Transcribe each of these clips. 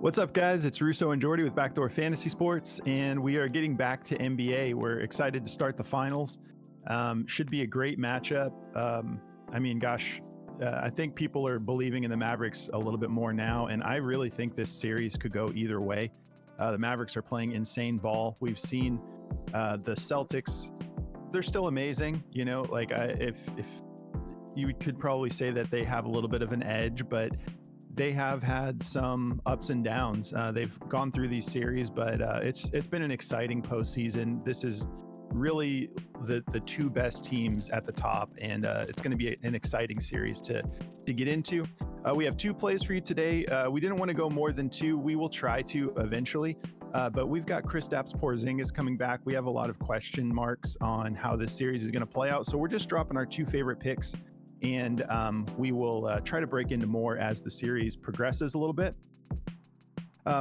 What's up, guys? It's Russo and Jordy with Backdoor Fantasy Sports, and we are getting back to NBA. We're excited to start the finals. Should be a great matchup. I think people are believing in the Mavericks a little bit more now, and I really think this series could go either way. The Mavericks are playing insane ball. We've seen the Celtics; they're still amazing. If you could probably say that they have a little bit of an edge, but they have had some ups and downs. They've gone through these series, but it's been an exciting postseason. This is really the two best teams at the top, and it's going to be an exciting series to get into. We have two plays for you today. We didn't want to go more than two. We will try to eventually, but we've got Kristaps Porzingis coming back. We have a lot of question marks on how this series is going to play out, so we're just dropping our two favorite picks. And we will try to break into more as the series progresses a little bit.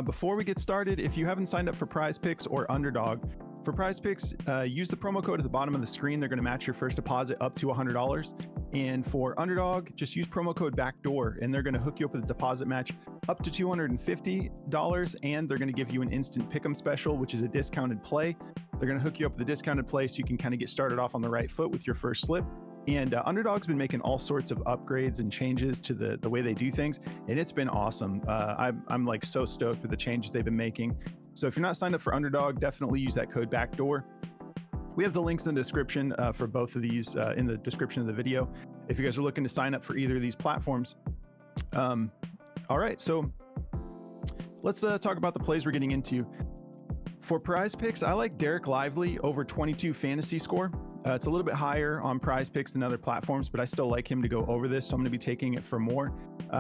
Before we get started, if you haven't signed up for Prize Picks or Underdog, for Prize Picks, use the promo code at the bottom of the screen. They're going to match your first deposit up to $100. And for Underdog, just use promo code BACKDOOR, and they're going to hook you up with a deposit match up to $250. And they're going to give you an instant pick'em special, which is a discounted play. They're going to hook you up with a discounted play so you can kind of get started off on the right foot with your first slip. And Underdog's been making all sorts of upgrades and changes to the way they do things, and it's been awesome. I'm like so stoked with the changes they've been making. So if you're not signed up for Underdog, definitely use that code BACKDOOR. We have the links in the description for both of these in the description of the video if you guys are looking to sign up for either of these platforms. All right, so let's talk about the plays we're getting into. For Prize Picks, I like Derek Lively over 22 fantasy score. It's a little bit higher on Prize Picks than other platforms, but I still like him to go over this, so I'm going to be taking it for more.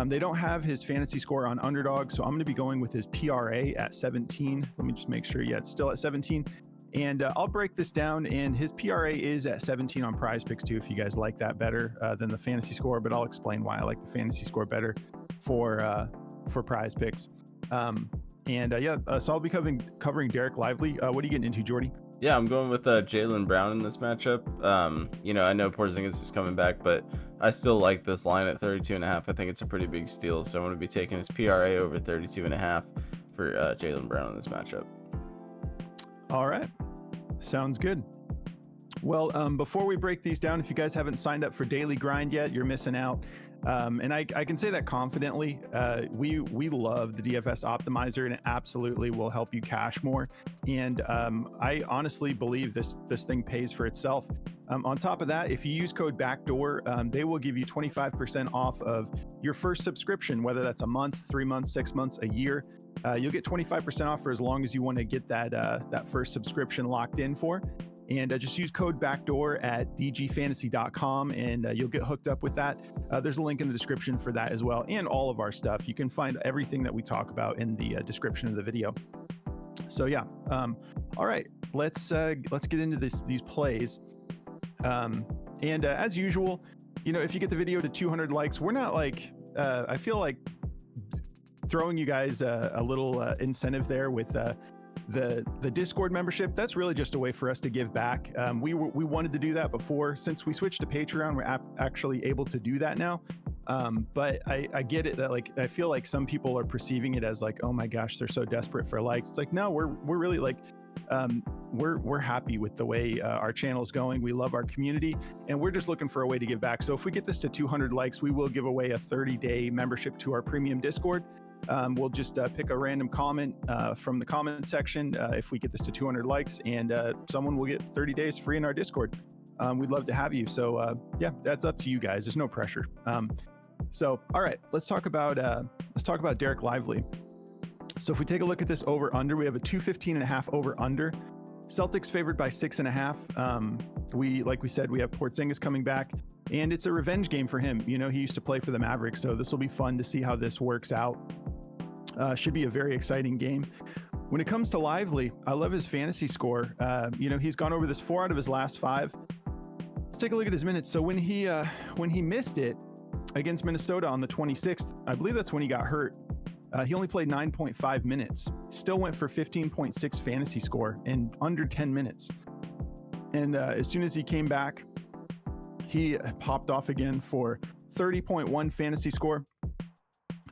They don't have his fantasy score on Underdog, so I'm going to be going with his PRA at 17. Let me just make sure. Yeah, it's still at 17. And I'll break this down, and his PRA is at 17 on Prize Picks too, if you guys like that better than the fantasy score, but I'll explain why I like the fantasy score better for Prize Picks. So I'll be covering Derek Lively. What are you getting into, Jordy? Yeah, I'm going with Jaylen Brown in this matchup. I know Porzingis is coming back, but I still like this line at 32.5. I think it's a pretty big steal, so I'm going to be taking his PRA over 32.5 for Jaylen Brown in this matchup. All right, sounds good. Well, before we break these down, if you guys haven't signed up for Daily Grind yet, you're missing out. And I can say that confidently. We love the DFS optimizer, and it absolutely will help you cash more. And I honestly believe this thing pays for itself. On top of that, if you use code BACKDOOR, they will give you 25% off of your first subscription, whether that's a month, 3 months, 6 months, a year. You'll get 25% off for as long as you want to get that first subscription locked in for. And just use code BACKDOOR at dgfantasy.com, and you'll get hooked up with that. There's a link in the description for that as well, and all of our stuff. You can find everything that we talk about in the description of the video. So yeah, all right, let's get into these plays. As usual, if you get the video to 200 likes, we're not like I feel like throwing you guys a little incentive there with the Discord membership. That's really just a way for us to give back. We wanted to do that before. Since we switched to Patreon, we're actually able to do that now. But I get it that I feel like some people are perceiving it as oh my gosh, they're so desperate for likes. It's like, no, we're really we're happy with the way our channel is going. We love our community, and we're just looking for a way to give back. So if we get this to 200 likes, we will give away a 30-day membership to our premium Discord. We'll just pick a random comment from the comment section if we get this to 200 likes, and someone will get 30 days free in our Discord. We'd love to have you. So yeah, that's up to you guys. There's no pressure. So all right, let's talk about Derek Lively. So if we take a look at this over under, we have a 215.5 over under. Celtics favored by 6.5. Like we said, we have Porzingis coming back, and it's a revenge game for him. He used to play for the Mavericks, so this will be fun to see how this works out. Should be a very exciting game. When it comes to Lively, I love his fantasy score. He's gone over this 4 out of his last 5. Let's take a look at his minutes. So when he missed it against Minnesota on the 26th, I believe that's when he got hurt. He only played 9.5 minutes. Still went for 15.6 fantasy score in under 10 minutes. And as soon as he came back, he popped off again for 30.1 fantasy score.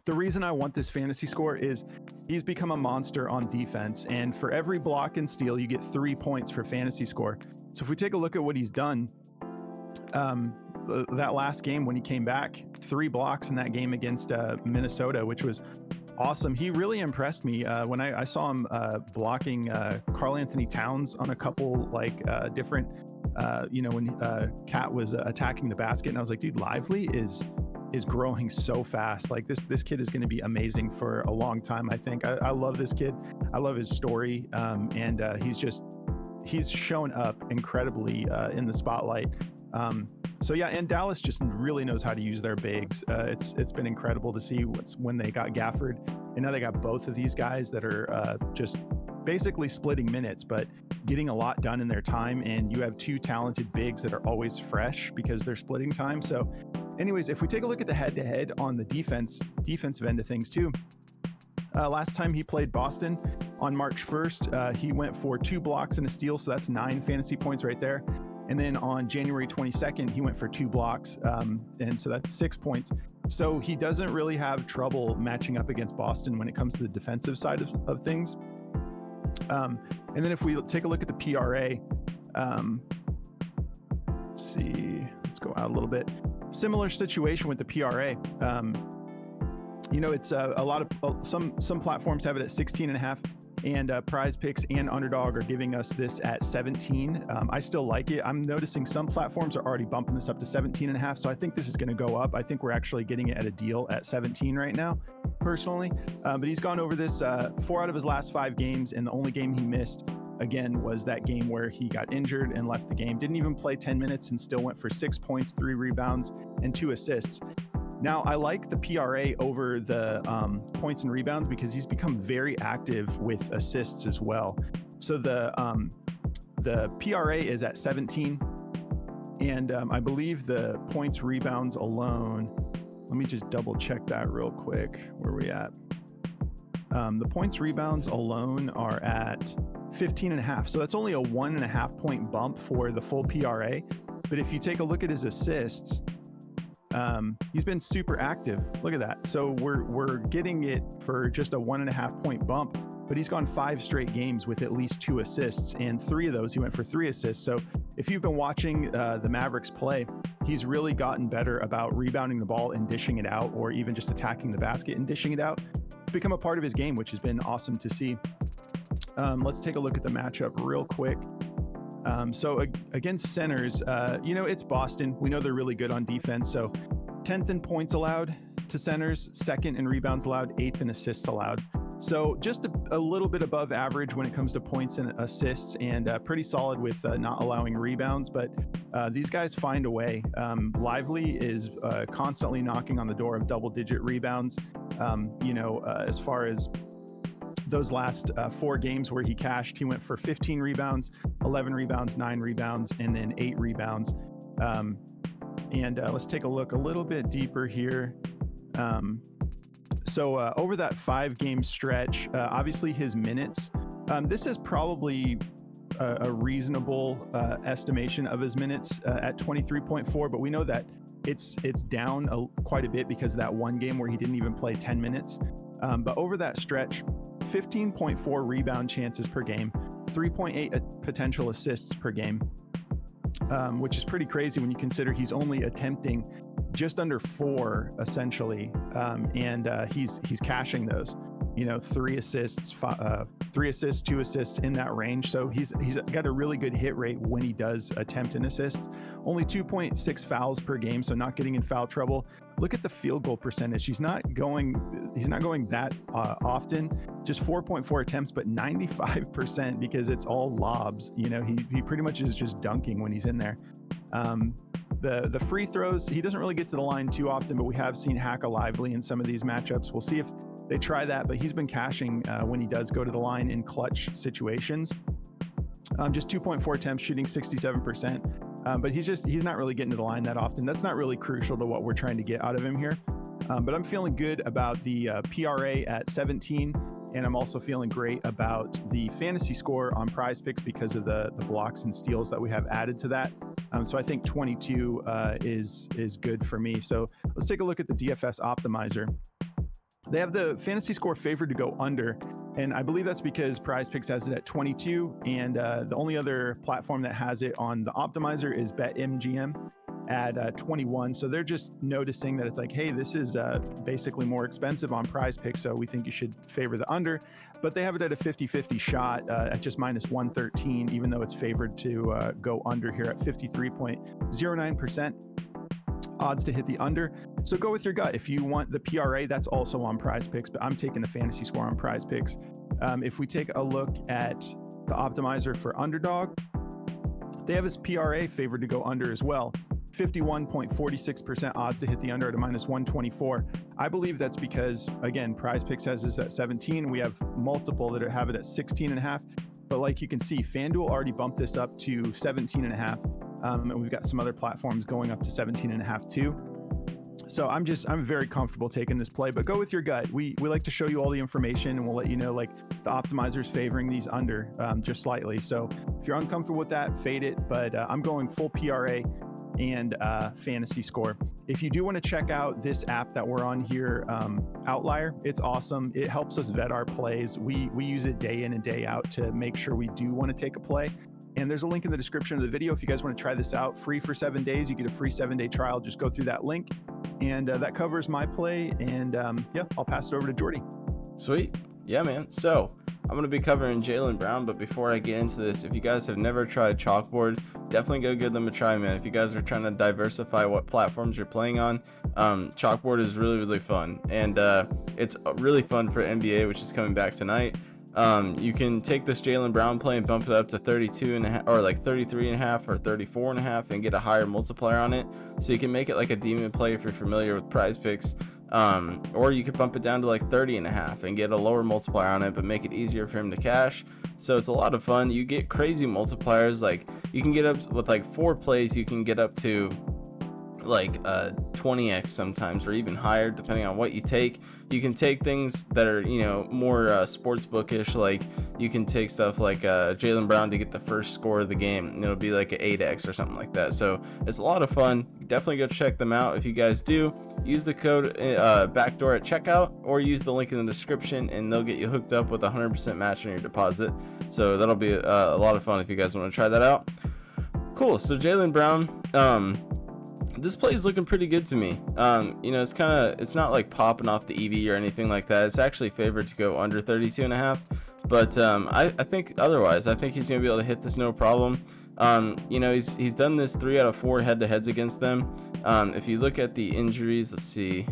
The reason I want this fantasy score is he's become a monster on defense. And for every block and steal, you get 3 points for fantasy score. So if we take a look at what he's done, that last game when he came back, 3 blocks in that game against Minnesota, which was awesome. He really impressed me when I saw him blocking Karl Anthony Towns on a couple different, when Cat was attacking the basket, and I was like, dude, Lively is growing so fast. Like this kid is going to be amazing for a long time. I think I love this kid. I love his story, and he's shown up incredibly in the spotlight. So yeah, and Dallas just really knows how to use their bigs. It's been incredible to see when they got Gafford, and now they got both of these guys that are just basically splitting minutes, but getting a lot done in their time. And you have 2 talented bigs that are always fresh because they're splitting time. So anyways, if we take a look at the head-to-head on the defensive end of things too, last time he played Boston on March 1st, he went for 2 blocks and a steal, so that's 9 fantasy points right there. And then on January 22nd, he went for 2 blocks, and so that's 6 points. So he doesn't really have trouble matching up against Boston when it comes to the defensive side of things. And then if we take a look at the PRA, let's see, let's go out a little bit. Similar situation with the PRA. It's a lot of some platforms have it at 16.5. And Prize Picks and Underdog are giving us this at 17. I still like it. I'm noticing some platforms are already bumping this up to 17.5. So I think this is going to go up. I think we're actually getting it at a deal at 17 right now, personally. But he's gone over this 4 out of his last 5 games. And the only game he missed, again, was that game where he got injured and left the game. Didn't even play 10 minutes and still went for 6 points, 3 rebounds, and 2 assists. Now, I like the PRA over the points and rebounds because he's become very active with assists as well. So the PRA is at 17, and I believe the points rebounds alone, let me just double check that real quick. Where are we at? The points rebounds alone are at 15.5. So that's only a 1.5 point bump for the full PRA. But if you take a look at his assists, he's been super active. Look at that. So we're getting it for just a 1.5 point bump, but he's gone 5 straight games with at least 2 assists, and 3 of those he went for 3 assists. So if you've been watching the Mavericks play, he's really gotten better about rebounding the ball and dishing it out, or even just attacking the basket and dishing it out. It's become a part of his game, which has been awesome to see. Let's take a look at the matchup real quick. So against centers, it's Boston. We know they're really good on defense. So 10th in points allowed to centers, 2nd in rebounds allowed, 8th in assists allowed. So just a little bit above average when it comes to points and assists, and pretty solid with not allowing rebounds. But these guys find a way. Lively is constantly knocking on the door of double-digit rebounds. As far as those last 4 games where he cashed, he went for 15 rebounds, 11 rebounds, 9 rebounds, and then 8 rebounds. Let's take a look a little bit deeper here. So over that 5-game stretch, obviously his minutes, this is probably a reasonable estimation of his minutes at 23.4, but we know that it's down quite a bit because of that one game where he didn't even play 10 minutes. But over that stretch, 15.4 rebound chances per game, 3.8 potential assists per game, which is pretty crazy when you consider he's only attempting just under 4 essentially, and he's cashing those. 3 assists, 2 assists in that range. So he's got a really good hit rate when he does attempt an assist. Only 2.6 fouls per game, so not getting in foul trouble. Look at the field goal percentage. He's not going that often. Just 4.4 attempts, but 95% because it's all lobs. He pretty much is just dunking when he's in there. The free throws, he doesn't really get to the line too often, but we have seen Hacka Lively in some of these matchups. We'll see if they try that, but he's been cashing when he does go to the line in clutch situations. Just 2.4 attempts, shooting 67%. But he's not really getting to the line that often. That's not really crucial to what we're trying to get out of him here. But I'm feeling good about the PRA at 17, and I'm also feeling great about the fantasy score on Prize Picks because of the blocks and steals that we have added to that. So I think 22 is good for me. So let's take a look at the DFS optimizer. They have the fantasy score favored to go under, and I believe that's because Prize Picks has it at 22, and the only other platform that has it on the optimizer is BetMGM at 21. So they're just noticing that it's like, hey, this is basically more expensive on Prize Picks, so we think you should favor the under. But they have it at a 50-50 shot at just minus 113, even though it's favored to go under here at 53.09%. Odds to hit the under. So go with your gut. If you want the PRA, that's also on Prize Picks, but I'm taking the fantasy score on Prize Picks. If we take a look at the optimizer for underdog, they have his PRA favored to go under as well. 51.46% odds to hit the under at a minus 124. I believe that's because, again, Prize Picks has this at 17. We have multiple that have it at 16.5. But like you can see, FanDuel already bumped this up to 17.5. And we've got some other platforms going up to 17.5 too. So I'm very comfortable taking this play, but go with your gut. We like to show you all the information, and we'll let you know like the optimizer's favoring these under just slightly. So if you're uncomfortable with that, fade it. But I'm going full PRA and fantasy score. If you do want to check out this app that we're on here, Outlier, it's awesome. It helps us vet our plays. We use it day in and day out to make sure we do want to take a play. And there's a link in the description of the video if you guys want to try this out. Free for 7 days. You get a free 7-day trial. Just go through that link. And that covers my play. And yeah, I'll pass it over to Jordy. Sweet. Yeah, man. So I'm going to be covering Jaylen Brown. But before I get into this, if you guys have never tried Chalkboard, definitely go give them a try, man. If you guys are trying to diversify what platforms you're playing on, Chalkboard is really, really fun. And it's really fun for NBA, which is coming back tonight. You can take this Jaylen Brown play and bump it up to 32.5 or like 33.5 or 34.5 and get a higher multiplier on it. So you can make it like a demon play if you're familiar with Prize Picks. Or you could bump it down to like 30.5 and get a lower multiplier on it, but make it easier for him to cash. So it's a lot of fun. You get crazy multipliers. Like you can get up with like 4 plays. You can get up to like 20x sometimes, or even higher depending on what you take. You can take things that are, you know, more sports bookish, like you can take stuff like Jaylen Brown to get the first score of the game, and it'll be like an 8x or something like that. So it's a lot of fun. Definitely go check them out. If you guys do, use the code backdoor at checkout, or use the link in the description, and they'll get you hooked up with a 100% match on your deposit. So that'll be a lot of fun if you guys want to try that out. Cool. So Jaylen Brown, this play is looking pretty good to me. You know, it's not like popping off the EV or anything like that. It's actually favored to go under 32.5. But I think otherwise. I think he's gonna be able to hit this no problem. You know, he's done this 3 out of 4 head-to-heads against them. If you look at the injuries, let's see.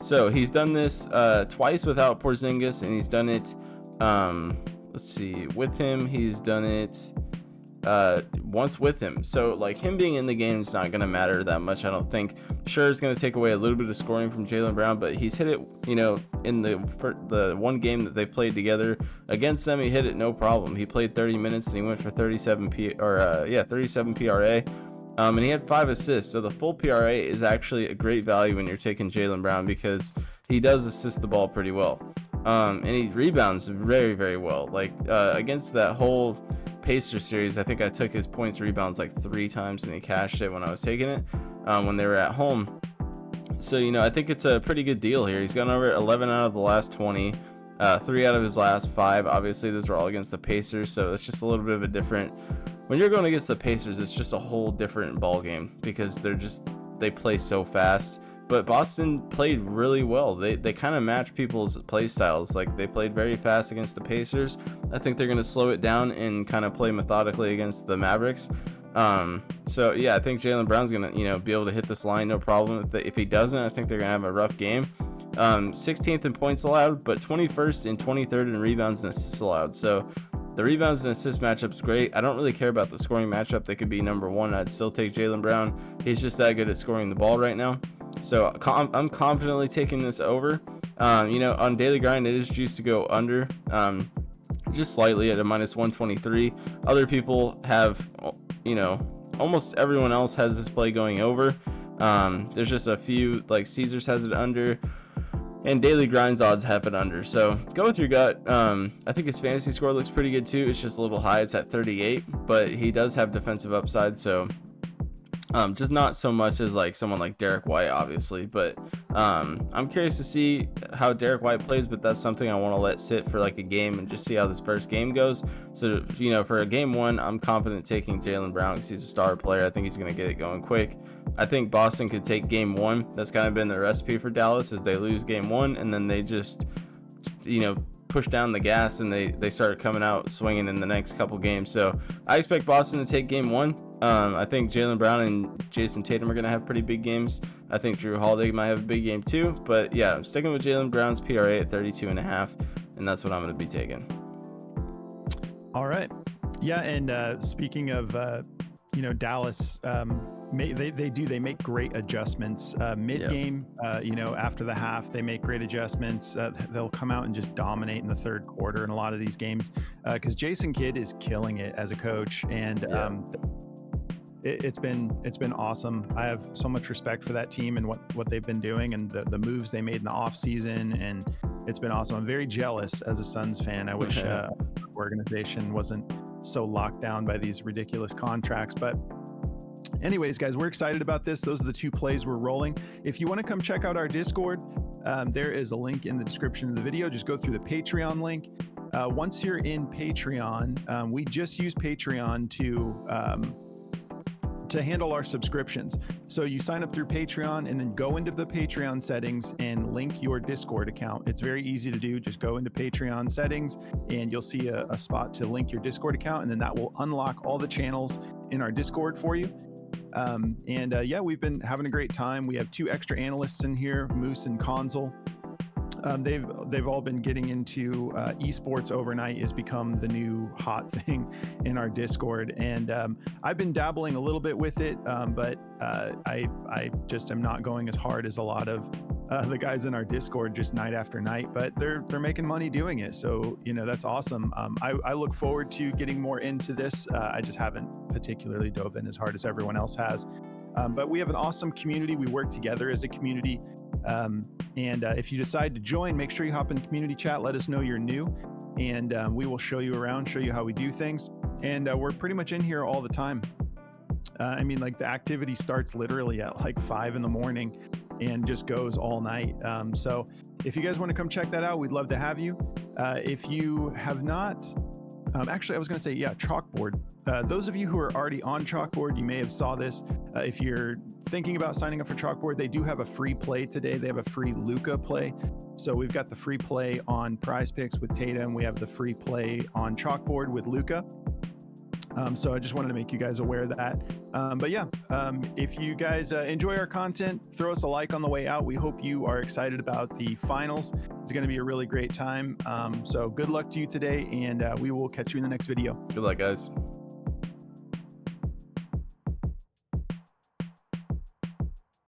So he's done this twice without Porzingis, and he's done it. Let's see, with him, he's done it once with him. So like him being in the game is not going to matter that much, I don't think. Sure, it's going to take away a little bit of scoring from Jaylen Brown, but he's hit it, you know, in the one game that they played together against them. He hit it no problem. He played 30 minutes and he went for 37 PRA. And he had 5 assists. So the full PRA is actually a great value when you're taking Jaylen Brown, because he does assist the ball pretty well. And he rebounds very, very well. Like against that whole Pacers series, I think I took his points rebounds like 3 times and he cashed it when I was taking it when they were at home. So, you know, I think it's a pretty good deal here. He's gone over 11 out of the last 20, 3 out of his last 5. Obviously, those are all against the Pacers, so it's just a little bit of a different. When you're going against the Pacers, it's just a whole different ball game, because they play so fast. But Boston played really well. They kind of match people's play styles. Like, they played very fast against the Pacers. I think they're going to slow it down and kind of play methodically against the Mavericks. So yeah, I think Jaylen Brown's going to, you know, be able to hit this line no problem. If he doesn't, I think they're going to have a rough game. 16th in points allowed, but 21st and 23rd in rebounds and assists allowed. So the rebounds and assist matchup's great. I don't really care about the scoring matchup. They could be number 1. I'd still take Jaylen Brown. He's just that good at scoring the ball right now. So I'm confidently taking this over. You know, on Daily Grind, it is juiced to go under, just slightly at a minus 123. Other people have, you know, almost everyone else has this play going over. There's just a few, like Caesars has it under, and Daily Grind's odds have it under. So go with your gut. I think his fantasy score looks pretty good too. It's just a little high. It's at 38, but he does have defensive upside. So just not so much as like someone like Derek White, obviously, but I'm curious to see how Derek White plays, but that's something I want to let sit for like a game and just see how this first game goes. So, for a game one, I'm confident taking Jaylen Brown because he's a star player. I think he's going to get it going quick. I think Boston could take game one. That's kind of been the recipe for Dallas, is they lose game one and then they just, push down the gas and they start coming out swinging in the next couple games. So I expect Boston to take game one. I think Jaylen Brown and Jason Tatum are going to have pretty big games. I think Drew Holiday might have a big game too. But yeah, I'm sticking with Jaylen Brown's PRA at 32.5, and that's what I'm going to be taking. All right. Yeah, and speaking of, Dallas, they make great adjustments mid-game. After the half, they make great adjustments. They'll come out and just dominate in the third quarter in a lot of these games because Jason Kidd is killing it as a coach, and it's been awesome. I have so much respect for that team and what they've been doing and the moves they made in the off season, and it's been awesome. I'm very jealous as a Suns fan. I wish our organization wasn't so locked down by these ridiculous contracts, but anyways, guys, we're excited about this. Those are the two plays we're rolling. If you want to come check out our Discord, there is a link in the description of the video. Just go through the Patreon link. Once you're in Patreon, we just use Patreon to handle our subscriptions. So you sign up through Patreon and then go into the Patreon settings and link your Discord account. It's very easy to do. Just go into Patreon settings and you'll see a spot to link your Discord account, and then that will unlock all the channels in our Discord for you. We've been having a great time. We have 2 extra analysts in here, Moose and Consul. They've all been getting into esports overnight. Has become the new hot thing in our Discord, and I've been dabbling a little bit with it, but I just am not going as hard as a lot of the guys in our Discord just night after night. But they're making money doing it, so that's awesome. I look forward to getting more into this. I just haven't particularly dove in as hard as everyone else has. But we have an awesome community. We work together as a community. If you decide to join, make sure you hop in community chat. Let us know you're new, and we will show you around, show you how we do things. And we're pretty much in here all the time. The activity starts literally at like 5 a.m. and just goes all night. So if you guys want to come check that out, we'd love to have you. If you have not, actually, I was going to say, Chalkboard. Those of you who are already on Chalkboard, you may have saw this. If you're thinking about signing up for Chalkboard, they do have a free play today. They have a free Luka play. So we've got the free play on Prize Picks with Tatum. We have the free play on Chalkboard with Luka. So I just wanted to make you guys aware of that. If you guys enjoy our content, throw us a like on the way out. We hope you are excited about the finals. It's going to be a really great time. So good luck to you today, and we will catch you in the next video. Good luck, guys.